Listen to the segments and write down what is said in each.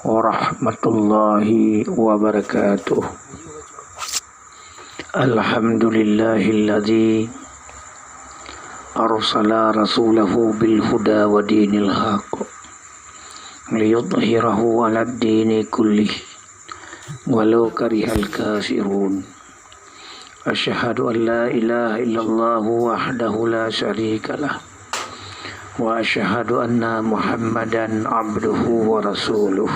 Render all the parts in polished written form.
warahmatullahi wabarakatuh. Alhamdulillahilladzi arsala rasulahu bil huda wa dinil haqq liyudhhirahu 'alad dini kullih walau karihal kafirun. Asyhadu an la ilaha illallah wahdahu la syarikalah wa asyhadu anna Muhammadan abduhu wa rasuluh.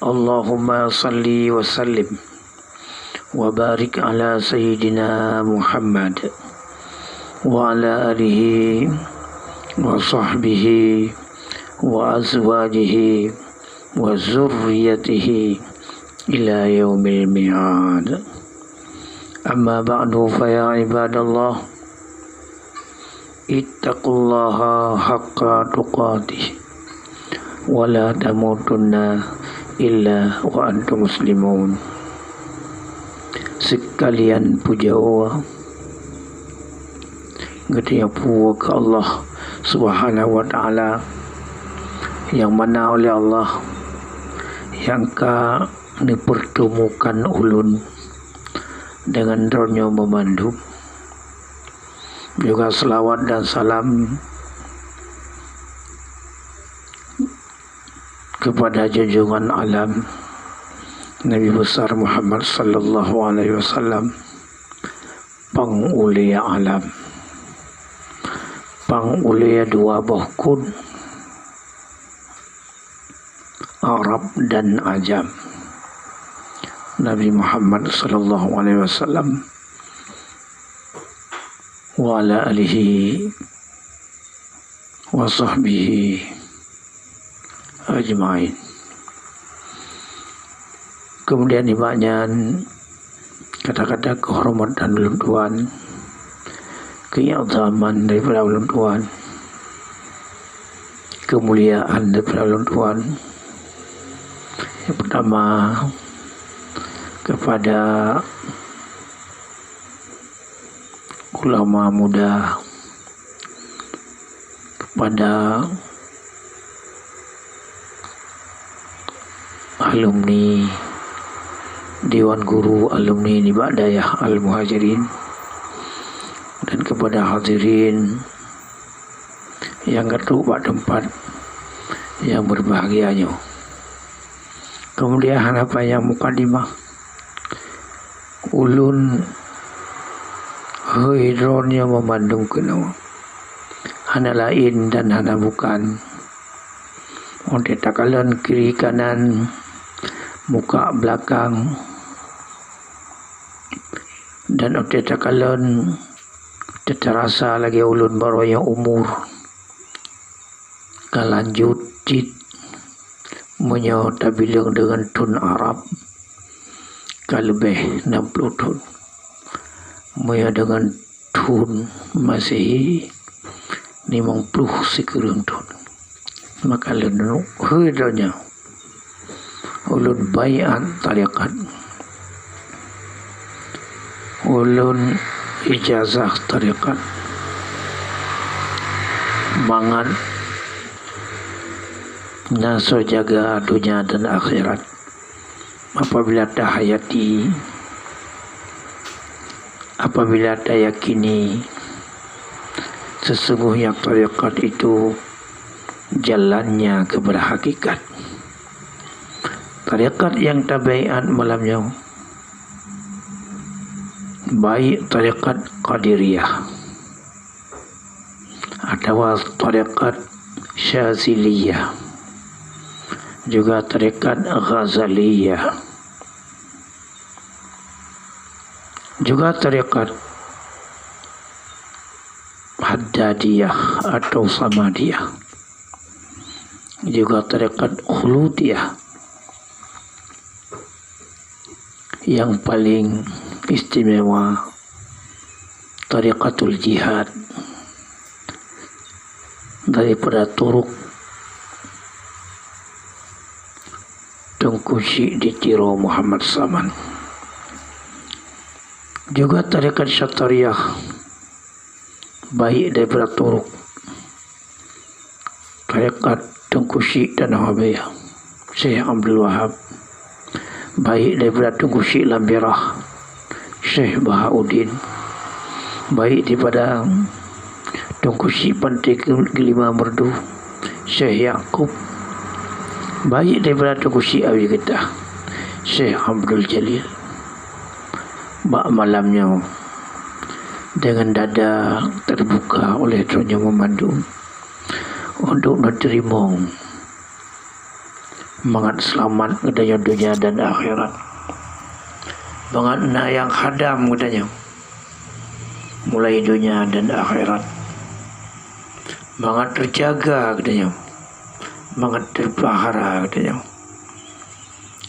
Allahumma salli wa sallim wa barik ala sayyidina Muhammad wa ala alihi wa sahbihi wa azwajihi wa zurriyatihi ila yaumil mi'ad. Amma ba'du, fa ya ibadallah, ittaqullaha haqqa tuqatih wa la tamutunna illa wa antum muslimun. Sekalian puja Allah, gede puja ke Allah Subhanahu wa ta'ala, yang mana oleh Allah yang ka dipertemukan ulun dengan rohnya memandu. Juga selawat dan salam kepada junjungan alam Nabi besar Muhammad sallallahu alaihi wasallam, pangulia alam, pangulia dua bahkun, Arab dan Ajam. Nabi Muhammad sallallahu alaihi wasallam wa ala alihi wa sahbihi ajma'in. Kemudian ibadah kata-kata kehormatan ulun tuan, keazaman daripada ulun tuan, kemuliaan daripada ulun tuan. Yang pertama kepada ulama muda, kepada alumni Dewan Guru Alumni Nibadayah Al-Muhajirin, dan kepada hadirin yang ketuk pada tempat yang berbahagianya. Kemudian apa yang mukadimah ulun hidronnya memandung kena hana lain dan hana bukan onde takalan kiri kanan muka belakang, dan onde takalan terasa lagi ulun baru yang umur kalanjut cit menyota bilang dengan tun Arab kalebeh 60 tun Maya dengan tun Masehi 50 sekurang tun. Maka lenuk hidanya ulun bayan tarikat, ulun ijazah tarikat, mangan naso jaga dunia dan akhirat. Apabila tahayati, apabila yakini sesungguhnya tarikat itu jalannya kepada hakikat, tarikat yang tabiat malamnya, baik tarikat Qadiriyah atau tarikat Syaziliyah, juga tarikat Ghazaliyah, juga tarikat Haddadiyah atau Samadiyah, juga tarikat Khuludiyah. Yang paling istimewa tariqatul jihad daripada turuk Tengku Syekh di Tiro Muhammad Saman. Juga tarikat Syatariyah baik daripada turuk tarikat Tengku Syekh dan Habiyah Syekh Abdul Wahab. Baik daripada Tunku Syekh Lambirah, Syekh Bahauddin. Baik daripada Tunku Syekh Pantai Kelima Merdu, Syekh Yaqub. Baik daripada Tunku Syekh Abi Getah, Syekh Abdul Jalil. Bak malamnya dengan dada terbuka oleh Tuannya memandu untuk menerima mangat selamat katanya dunia dan akhirat. Mangat nak yang hadam katanya mulai dunia dan akhirat. Mangat terjaga katanya, mangat terpelihara katanya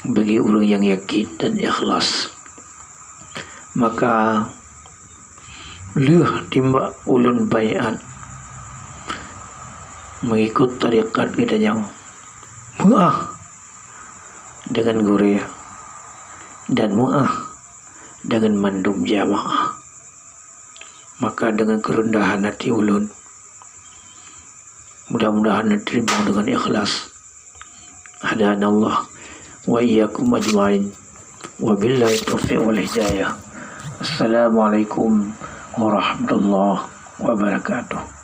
bagi orang yang yakin dan ikhlas. Maka leh timbak ulun bayat mengikut tarikat katanya mu'ah dengan Guria dan mu'ah dengan mandum jamaah. Maka dengan kerendahan hati ulun, mudah-mudahan diterima dengan ikhlas. Hadanallah wa iyyakum ajma'in. Wabillahi taufiq wal hidayah. Assalamualaikum warahmatullahi wabarakatuh.